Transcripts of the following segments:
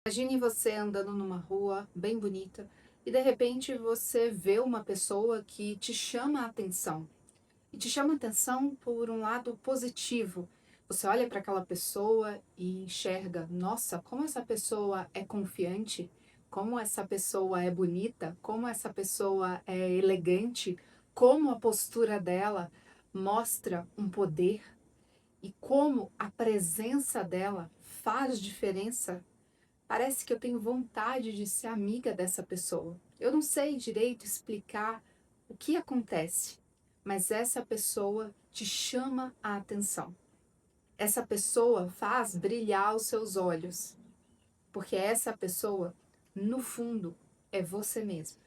Imagine você andando numa rua bem bonita e de repente você vê uma pessoa que te chama a atenção. E te chama a atenção por um lado positivo. Você olha para aquela pessoa e enxerga, nossa, como essa pessoa é confiante, como essa pessoa é bonita, como essa pessoa é elegante, como a postura dela mostra um poder e como a presença dela faz diferença. Parece que eu tenho vontade de ser amiga dessa pessoa. Eu não sei direito explicar o que acontece, mas essa pessoa te chama a atenção. Essa pessoa faz brilhar os seus olhos, porque essa pessoa, no fundo, é você mesmo.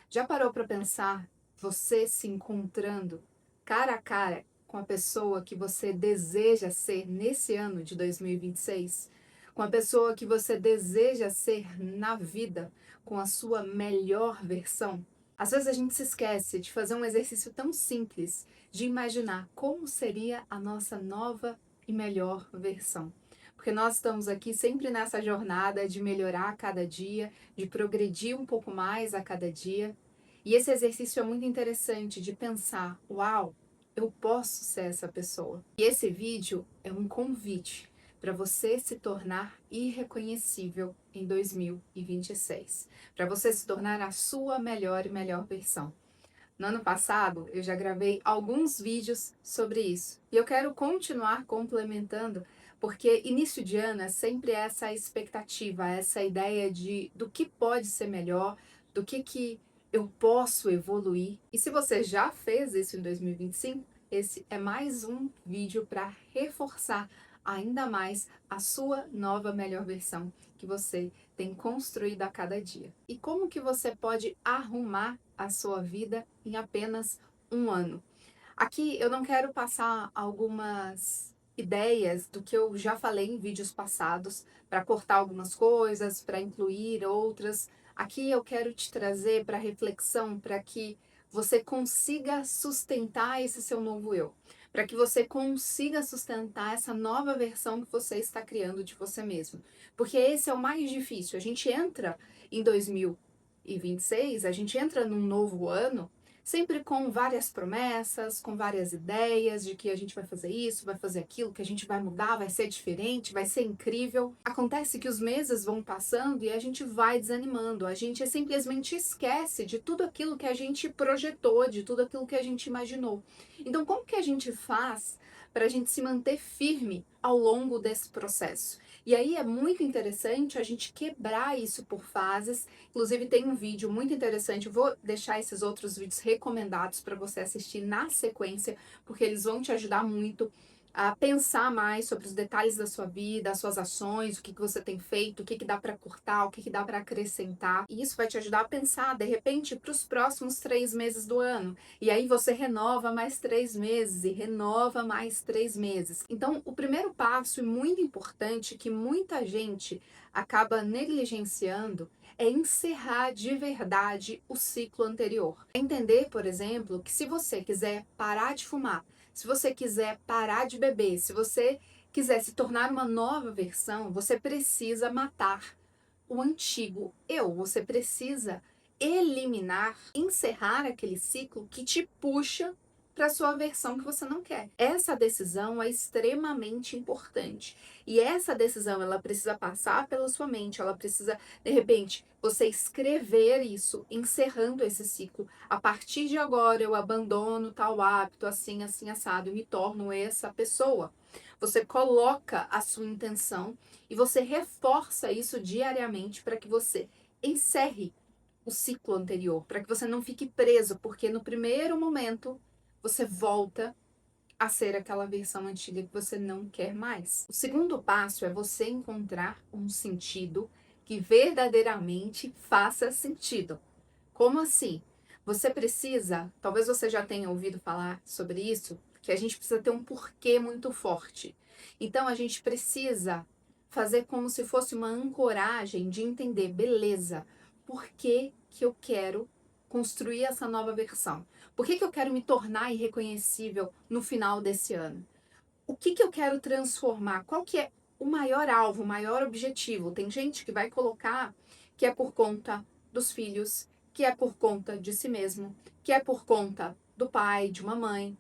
Já parou para pensar você se encontrando cara a cara com a pessoa que você deseja ser nesse ano de 2026? Com a pessoa que você deseja ser na vida, com a sua melhor versão? Às vezes a gente se esquece de fazer um exercício tão simples de imaginar como seria a nossa nova e melhor versão. Porque nós estamos aqui sempre nessa jornada de melhorar a cada dia, de progredir um pouco mais a cada dia. E esse exercício é muito interessante de pensar, uau, eu posso ser essa pessoa. E esse vídeo é um convite para você se tornar irreconhecível em 2026, para você se tornar a sua melhor e melhor versão. No ano passado, eu já gravei alguns vídeos sobre isso. E eu quero continuar complementando, porque início de ano é sempre essa expectativa, essa ideia de do que pode ser melhor, do que eu posso evoluir. E se você já fez isso em 2025, esse é mais um vídeo para reforçar ainda mais a sua nova melhor versão que você tem construído a cada dia. E como que você pode arrumar a sua vida em apenas um ano? Aqui eu não quero passar algumas ideias do que eu já falei em vídeos passados, para cortar algumas coisas, para incluir outras. Aqui eu quero te trazer para reflexão, para que você consiga sustentar esse seu novo eu, para que você consiga sustentar essa nova versão que você está criando de você mesmo. Porque esse é o mais difícil. A gente entra em 2026, a gente entra num novo ano sempre com várias promessas, com várias ideias de que a gente vai fazer isso, vai fazer aquilo, que a gente vai mudar, vai ser diferente, vai ser incrível. Acontece que os meses vão passando e a gente vai desanimando, a gente simplesmente esquece de tudo aquilo que a gente projetou, de tudo aquilo que a gente imaginou. Então, como que a gente faz para a gente se manter firme ao longo desse processo? E aí é muito interessante a gente quebrar isso por fases. Inclusive tem um vídeo muito interessante, eu vou deixar esses outros vídeos recomendados para você assistir na sequência, porque eles vão te ajudar muito a pensar mais sobre os detalhes da sua vida, as suas ações, o que você tem feito, o que dá para cortar, o que dá para acrescentar. E isso vai te ajudar a pensar, de repente, para os próximos 3 meses do ano. E aí você renova mais 3 meses e renova mais 3 meses. Então, o primeiro passo, e muito importante, que muita gente acaba negligenciando, é encerrar de verdade o ciclo anterior. Entender, por exemplo, que se você quiser parar de fumar, se você quiser parar de beber, se você quiser se tornar uma nova versão, você precisa matar o antigo eu. Você precisa eliminar, encerrar aquele ciclo que te puxa para a sua versão que você não quer. Essa decisão é extremamente importante. E essa decisão, ela precisa passar pela sua mente, ela precisa, de repente, você escrever isso, encerrando esse ciclo. A partir de agora eu abandono tal hábito, assim, assim, assado, e me torno essa pessoa. Você coloca a sua intenção e você reforça isso diariamente para que você encerre o ciclo anterior, para que você não fique preso, porque no primeiro momento você volta a ser aquela versão antiga que você não quer mais. O segundo passo é você encontrar um sentido que verdadeiramente faça sentido. Como assim? Você precisa, talvez você já tenha ouvido falar sobre isso, que a gente precisa ter um porquê muito forte. Então a gente precisa fazer como se fosse uma ancoragem de entender, beleza, por que que eu quero construir essa nova versão? Por que que eu quero me tornar irreconhecível no final desse ano? O que que eu quero transformar? Qual que é o maior alvo, o maior objetivo. Tem gente que vai colocar que é por conta dos filhos, que é por conta de si mesmo, que é por conta do pai, de uma mãe.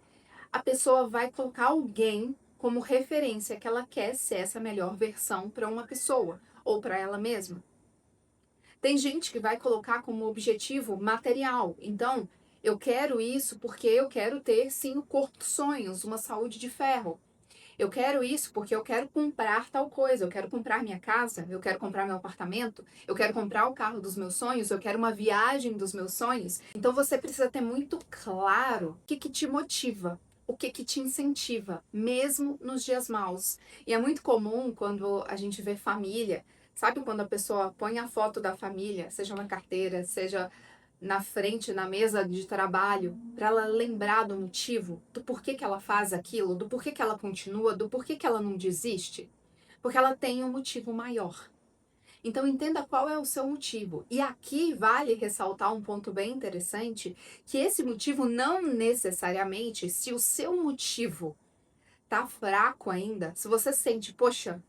A pessoa vai colocar alguém como referência que ela quer ser essa melhor versão para uma pessoa ou para ela mesma. Tem gente que vai colocar como objetivo material. Então, eu quero isso porque eu quero ter, sim, o corpo dos sonhos, uma saúde de ferro. Eu quero isso porque eu quero comprar tal coisa. Eu quero comprar minha casa, eu quero comprar meu apartamento, eu quero comprar o carro dos meus sonhos, eu quero uma viagem dos meus sonhos. Então, você precisa ter muito claro o que te motiva. O que te incentiva, mesmo nos dias maus. E é muito comum quando a gente vê família. Sabe quando a pessoa põe a foto da família, seja na carteira, seja na frente, na mesa de trabalho, para ela lembrar do motivo, do porquê que ela faz aquilo, do porquê que ela continua, do porquê que ela não desiste? Porque ela tem um motivo maior. Então entenda qual é o seu motivo. E aqui vale ressaltar um ponto bem interessante, que esse motivo não necessariamente, se o seu motivo tá fraco ainda, se você sente, poxa,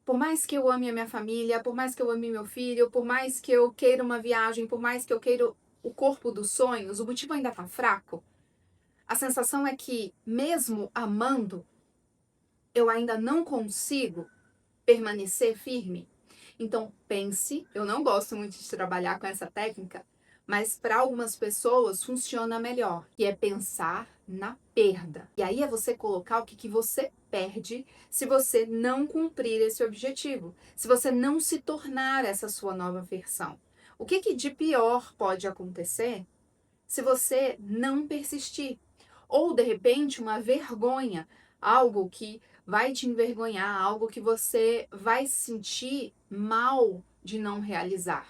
por mais que eu ame a minha família, por mais que eu ame meu filho, por mais que eu queira uma viagem, por mais que eu queira o corpo dos sonhos, o motivo ainda tá fraco. A sensação é que, mesmo amando, eu ainda não consigo permanecer firme. Então, pense, eu não gosto muito de trabalhar com essa técnica, mas para algumas pessoas funciona melhor, que é pensar na perda. E aí é você colocar o que você perde se você não cumprir esse objetivo, se você não se tornar essa sua nova versão. O que de pior pode acontecer se você não persistir? Ou, de repente, uma vergonha, algo que vai te envergonhar, algo que você vai sentir mal de não realizar.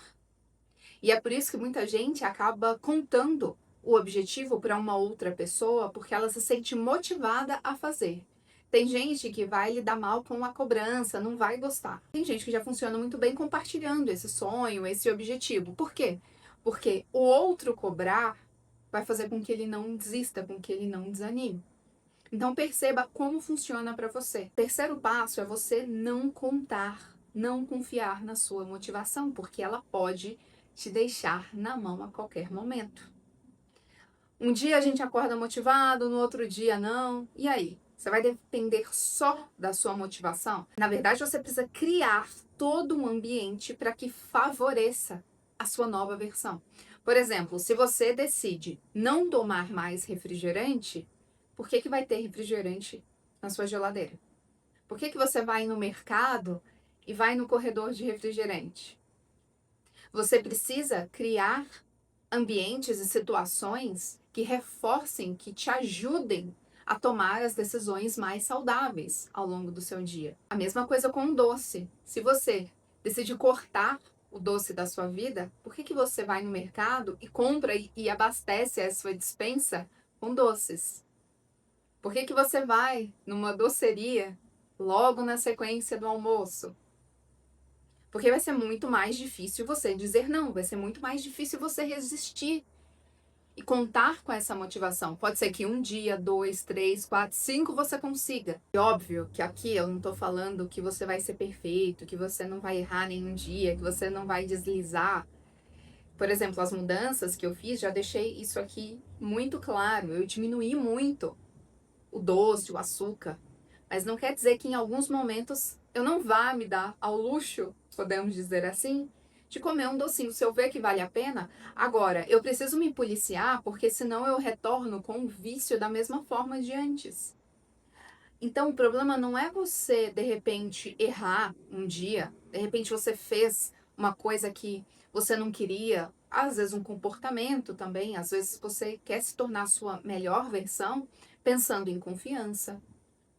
E é por isso que muita gente acaba contando o objetivo para uma outra pessoa, porque ela se sente motivada a fazer. Tem gente que vai lidar mal com a cobrança, não vai gostar. Tem gente que já funciona muito bem compartilhando esse sonho, esse objetivo. Por quê? Porque o outro cobrar vai fazer com que ele não desista, com que ele não desanime. Então perceba como funciona para você. Terceiro passo é você não contar, não confiar na sua motivação, porque ela pode te deixar na mão a qualquer momento. Um dia a gente acorda motivado, no outro dia não. E aí? Você vai depender só da sua motivação? Na verdade, você precisa criar todo um ambiente para que favoreça a sua nova versão. Por exemplo, se você decide não tomar mais refrigerante, por que vai ter refrigerante na sua geladeira? Por que você vai no mercado e vai no corredor de refrigerante? Você precisa criar ambientes e situações que reforcem, que te ajudem a tomar as decisões mais saudáveis ao longo do seu dia. A mesma coisa com o doce. Se você decide cortar o doce da sua vida, por que você vai no mercado e compra e abastece a sua despensa com doces? Por que você vai numa doceria logo na sequência do almoço? Porque vai ser muito mais difícil você dizer não, vai ser muito mais difícil você resistir e contar com essa motivação. Pode ser que um dia, 2, 3, 4, 5 você consiga. E óbvio que aqui eu não tô falando que você vai ser perfeito, que você não vai errar nenhum dia, que você não vai deslizar. Por exemplo, as mudanças que eu fiz, já deixei isso aqui muito claro. Eu diminuí muito o doce, o açúcar. Mas não quer dizer que em alguns momentos eu não vá me dar ao luxo, podemos dizer assim, de comer um docinho. Se eu ver que vale a pena, agora eu preciso me policiar, porque senão eu retorno com o vício da mesma forma de antes. Então o problema não é você, de repente, errar um dia, de repente você fez uma coisa que você não queria, às vezes um comportamento também, às vezes você quer se tornar a sua melhor versão, pensando em confiança,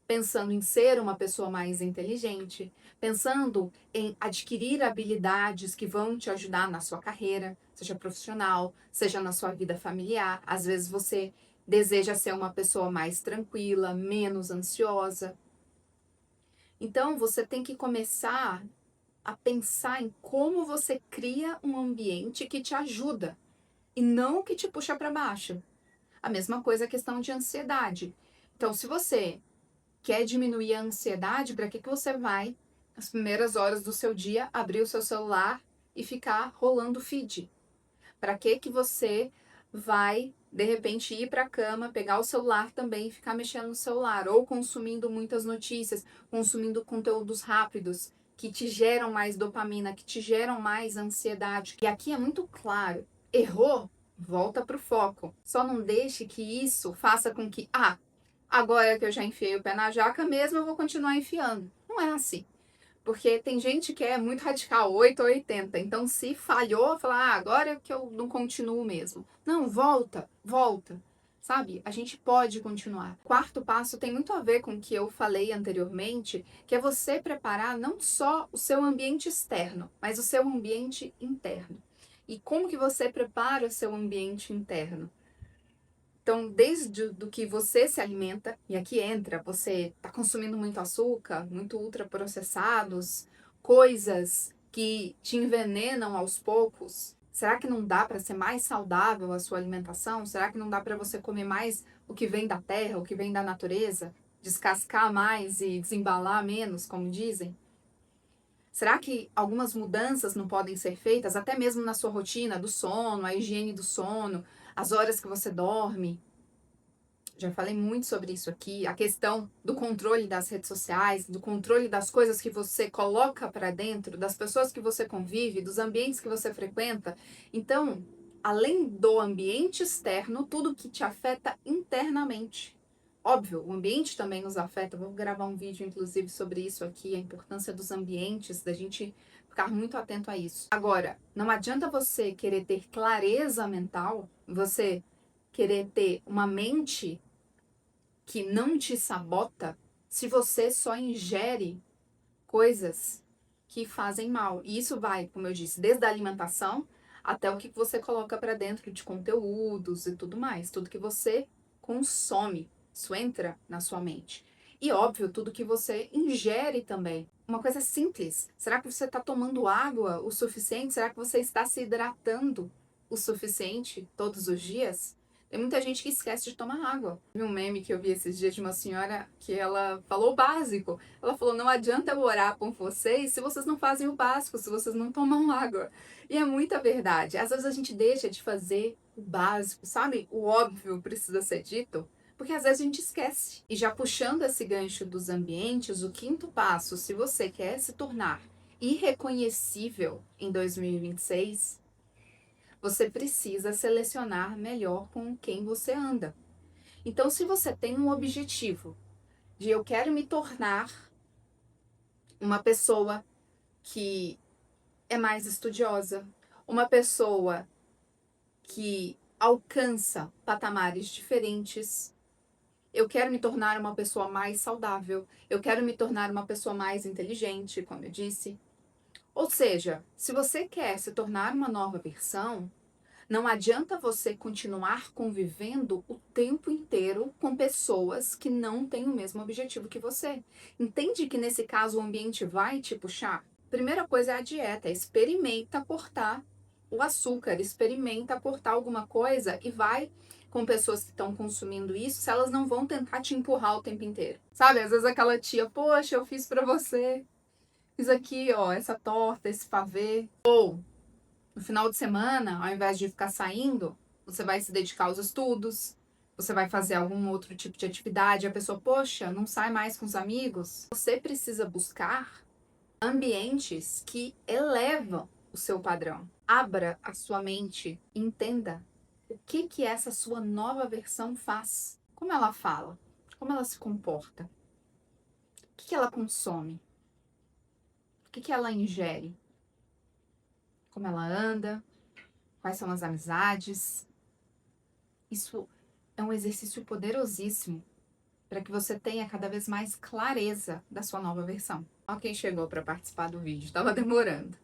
pensando em ser uma pessoa mais inteligente, pensando em adquirir habilidades que vão te ajudar na sua carreira, seja profissional, seja na sua vida familiar. Às vezes você deseja ser uma pessoa mais tranquila, menos ansiosa. Então você tem que começar a pensar em como você cria um ambiente que te ajuda e não que te puxa para baixo. A mesma coisa a questão de ansiedade. Então, se você quer diminuir a ansiedade, para que você vai, nas primeiras horas do seu dia, abrir o seu celular e ficar rolando o feed? Para que você vai, de repente, ir para a cama, pegar o celular também e ficar mexendo no celular, ou consumindo muitas notícias, consumindo conteúdos rápidos, que te geram mais dopamina, que te geram mais ansiedade. E aqui é muito claro, errou, volta para o foco. Só não deixe que isso faça com que, agora que eu já enfiei o pé na jaca mesmo, eu vou continuar enfiando. Não é assim. Porque tem gente que é muito radical, 8 ou 80. Então, se falhou, fala, agora é que eu não continuo mesmo. Não, volta, volta. Sabe? A gente pode continuar. Quarto passo tem muito a ver com o que eu falei anteriormente, que é você preparar não só o seu ambiente externo, mas o seu ambiente interno. E como que você prepara o seu ambiente interno? Então, desde do que você se alimenta, e aqui entra, você está consumindo muito açúcar, muito ultraprocessados, coisas que te envenenam aos poucos. Será que não dá para ser mais saudável a sua alimentação? Será que não dá para você comer mais o que vem da terra, o que vem da natureza? Descascar mais e desembalar menos, como dizem? Será que algumas mudanças não podem ser feitas, até mesmo na sua rotina do sono, a higiene do sono, as horas que você dorme? Já falei muito sobre isso aqui, a questão do controle das redes sociais, do controle das coisas que você coloca para dentro, das pessoas que você convive, dos ambientes que você frequenta. Então, além do ambiente externo, tudo que te afeta internamente. Óbvio, o ambiente também nos afeta. Vou gravar um vídeo, inclusive, sobre isso aqui, a importância dos ambientes, da gente ficar muito atento a isso. Agora, não adianta você querer ter clareza mental, você querer ter uma mente que não te sabota se você só ingere coisas que fazem mal. E isso vai, como eu disse, desde a alimentação até o que você coloca para dentro de conteúdos e tudo mais. Tudo que você consome, isso entra na sua mente. E óbvio, tudo que você ingere também. Uma coisa simples. Será que você está tomando água o suficiente? Será que você está se hidratando o suficiente todos os dias? Tem muita gente que esquece de tomar água. Vi um meme que eu vi esses dias de uma senhora que ela falou o básico. Ela falou, não adianta eu orar por vocês se vocês não fazem o básico, se vocês não tomam água. E é muita verdade. Às vezes a gente deixa de fazer o básico, sabe? O óbvio precisa ser dito, porque às vezes a gente esquece. E já puxando esse gancho dos ambientes, o quinto passo, se você quer se tornar irreconhecível em 2026, você precisa selecionar melhor com quem você anda. Então, se você tem um objetivo de eu quero me tornar uma pessoa que é mais estudiosa, uma pessoa que alcança patamares diferentes, eu quero me tornar uma pessoa mais saudável, eu quero me tornar uma pessoa mais inteligente, como eu disse. Ou seja, se você quer se tornar uma nova versão, não adianta você continuar convivendo o tempo inteiro com pessoas que não têm o mesmo objetivo que você. Entende que nesse caso o ambiente vai te puxar? Primeira coisa é a dieta. Experimenta cortar o açúcar, experimenta cortar alguma coisa e vai com pessoas que estão consumindo isso, se elas não vão tentar te empurrar o tempo inteiro. Sabe, às vezes aquela tia, poxa, eu fiz pra você, fiz aqui, ó, essa torta, esse pavê. Ou no final de semana, ao invés de ficar saindo, você vai se dedicar aos estudos, você vai fazer algum outro tipo de atividade. A pessoa, poxa, não sai mais com os amigos. Você precisa buscar ambientes que elevam o seu padrão. Abra a sua mente, entenda o que essa sua nova versão faz. Como ela fala, como ela se comporta, o que ela consome, o que ela ingere, como ela anda, quais são as amizades. Isso é um exercício poderosíssimo para que você tenha cada vez mais clareza da sua nova versão. Ó, quem chegou para participar do vídeo, estava demorando.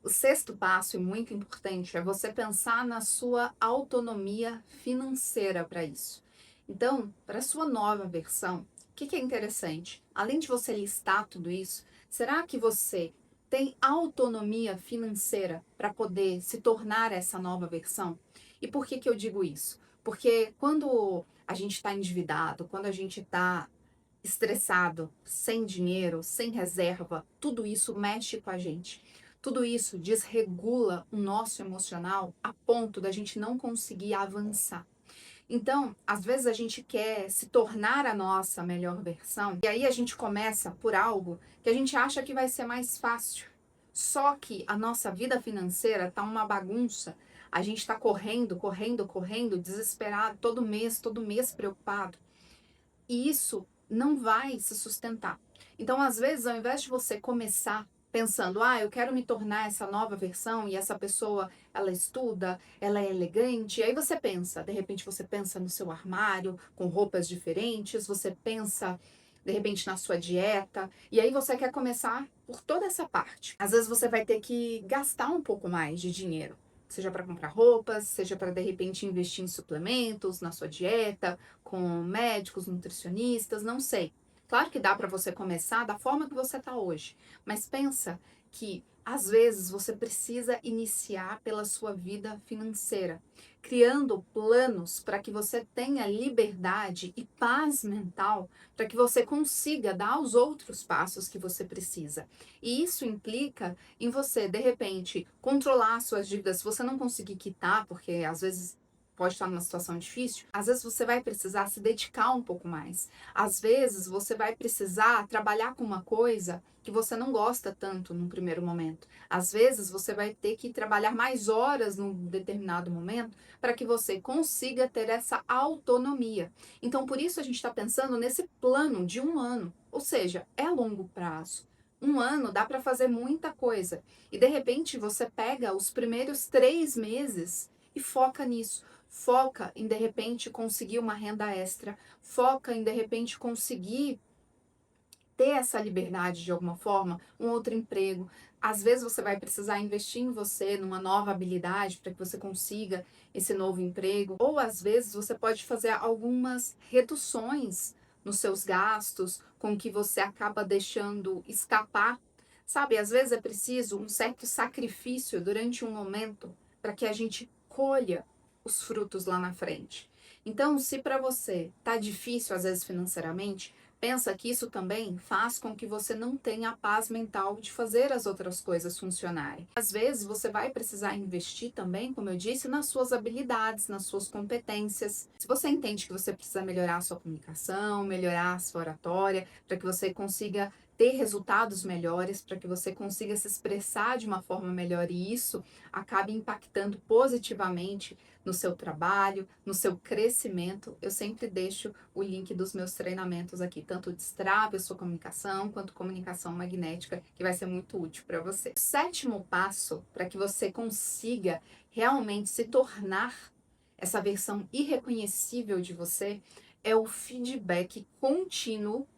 O sexto passo, e muito importante, é você pensar na sua autonomia financeira para isso. Então, para a sua nova versão, o que é interessante? Além de você listar tudo isso, será que você tem autonomia financeira para poder se tornar essa nova versão? E por que eu digo isso? Porque quando a gente está endividado, quando a gente está estressado, sem dinheiro, sem reserva, tudo isso mexe com a gente. Tudo isso desregula o nosso emocional a ponto da gente não conseguir avançar. Então, às vezes a gente quer se tornar a nossa melhor versão, e aí a gente começa por algo que a gente acha que vai ser mais fácil. Só que a nossa vida financeira tá uma bagunça. A gente tá correndo, correndo, correndo, desesperado, todo mês preocupado. E isso não vai se sustentar. Então, às vezes, ao invés de você começar pensando, eu quero me tornar essa nova versão e essa pessoa, ela estuda, ela é elegante, aí você pensa, de repente você pensa no seu armário com roupas diferentes, você pensa de repente na sua dieta, e aí você quer começar por toda essa parte. Às vezes você vai ter que gastar um pouco mais de dinheiro, seja para comprar roupas, seja para de repente investir em suplementos, na sua dieta, com médicos, nutricionistas, não sei. Claro que dá para você começar da forma que você está hoje, mas pensa que às vezes você precisa iniciar pela sua vida financeira, criando planos para que você tenha liberdade e paz mental, para que você consiga dar os outros passos que você precisa. E isso implica em você, de repente, controlar suas dívidas. Se você não conseguir quitar, porque às vezes pode estar numa situação difícil, às vezes você vai precisar se dedicar um pouco mais. Às vezes você vai precisar trabalhar com uma coisa que você não gosta tanto num primeiro momento. Às vezes você vai ter que trabalhar mais horas num determinado momento para que você consiga ter essa autonomia. Então, por isso a gente está pensando nesse plano de 1 ano, ou seja, é a longo prazo. 1 ano dá para fazer muita coisa. E de repente você pega os primeiros 3 meses e foca nisso. Foca em de repente conseguir uma renda extra. Foca em de repente conseguir ter essa liberdade de alguma forma, um outro emprego. Às vezes você vai precisar investir em você, numa nova habilidade para que você consiga esse novo emprego. Ou às vezes você pode fazer algumas reduções nos seus gastos, com que você acaba deixando escapar. Sabe, às vezes é preciso um certo sacrifício durante um momento para que a gente colha os frutos lá na frente. Então, se para você tá difícil às vezes financeiramente, pensa que isso também faz com que você não tenha a paz mental de fazer as outras coisas funcionarem. Às vezes você vai precisar investir também, como eu disse, nas suas habilidades, nas suas competências. Se você entende que você precisa melhorar a sua comunicação, melhorar a sua oratória, para que você consiga ter resultados melhores, para que você consiga se expressar de uma forma melhor e isso acabe impactando positivamente no seu trabalho, no seu crescimento, eu sempre deixo o link dos meus treinamentos aqui, tanto Destrave a sua comunicação, quanto comunicação magnética, que vai ser muito útil para você. O sétimo passo para que você consiga realmente se tornar essa versão irreconhecível de você é o feedback contínuo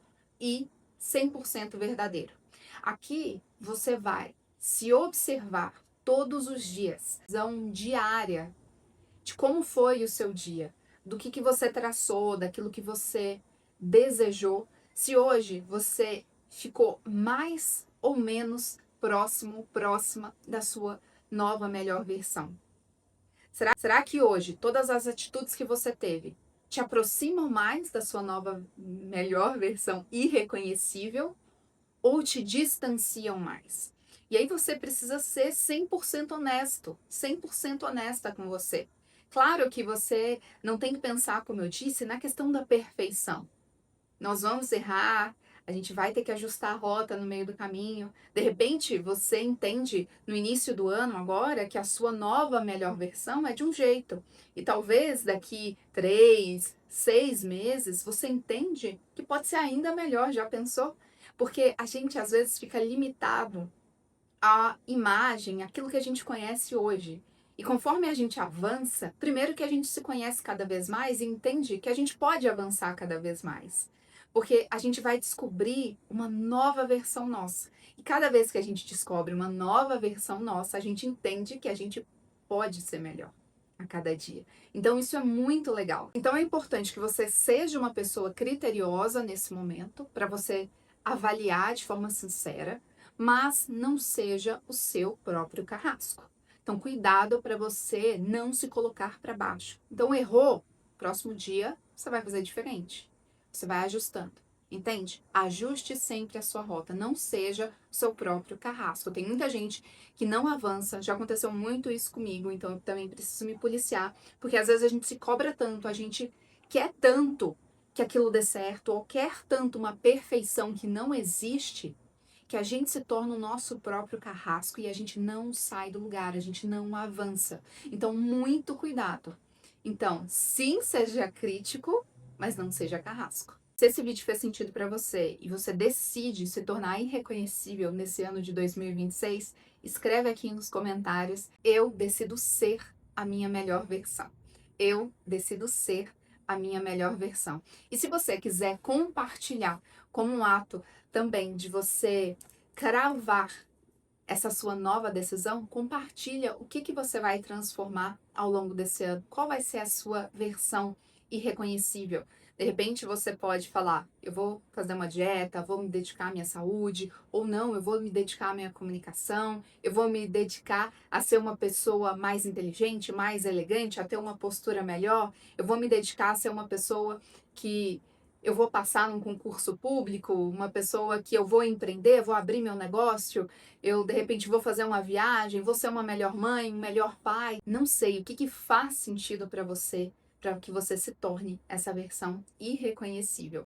e 100% verdadeiro. Aqui você vai se observar todos os dias, visão diária de como foi o seu dia, do que você traçou, daquilo que você desejou, se hoje você ficou mais ou menos próxima da sua nova melhor versão. Será que hoje todas as atitudes que você teve te aproximam mais da sua nova melhor versão irreconhecível ou te distanciam mais? E aí você precisa ser 100% honesto, 100% honesta com você. Claro que você não tem que pensar, como eu disse, na questão da perfeição. Nós vamos errar, a gente vai ter que ajustar a rota no meio do caminho. De repente, você entende no início do ano agora que a sua nova melhor versão é de um jeito. E talvez daqui 3, 6 meses você entende que pode ser ainda melhor, já pensou? Porque a gente às vezes fica limitado à imagem, aquilo que a gente conhece hoje. E conforme a gente avança, primeiro que a gente se conhece cada vez mais e entende que a gente pode avançar cada vez mais. Porque a gente vai descobrir uma nova versão nossa. E cada vez que a gente descobre uma nova versão nossa, a gente entende que a gente pode ser melhor a cada dia. Então isso é muito legal. Então é importante que você seja uma pessoa criteriosa nesse momento, para você avaliar de forma sincera, mas não seja o seu próprio carrasco. Então cuidado para você não se colocar para baixo. Então errou, próximo dia você vai fazer diferente. Você vai ajustando. Entende? Ajuste sempre a sua rota, não seja o seu próprio carrasco. Tem muita gente que não avança, já aconteceu muito isso comigo, então eu também preciso me policiar, porque às vezes a gente se cobra tanto, a gente quer tanto que aquilo dê certo, ou quer tanto uma perfeição que não existe, que a gente se torna o nosso próprio carrasco e a gente não sai do lugar, a gente não avança. Então, muito cuidado. Então, sim, seja crítico, mas não seja carrasco. Se esse vídeo fez sentido para você e você decide se tornar irreconhecível nesse ano de 2026, escreve aqui nos comentários: eu decido ser a minha melhor versão. Eu decido ser a minha melhor versão. E se você quiser compartilhar como um ato também de você cravar essa sua nova decisão, compartilha o que você vai transformar ao longo desse ano. Qual vai ser a sua versão irreconhecível? De repente você pode falar, eu vou fazer uma dieta, vou me dedicar à minha saúde, ou não, eu vou me dedicar à minha comunicação, eu vou me dedicar a ser uma pessoa mais inteligente, mais elegante, a ter uma postura melhor, eu vou me dedicar a ser uma pessoa que eu vou passar num concurso público, uma pessoa que eu vou empreender, vou abrir meu negócio, eu de repente vou fazer uma viagem, vou ser uma melhor mãe, um melhor pai. Não sei o que faz sentido para você que você se torne essa versão irreconhecível.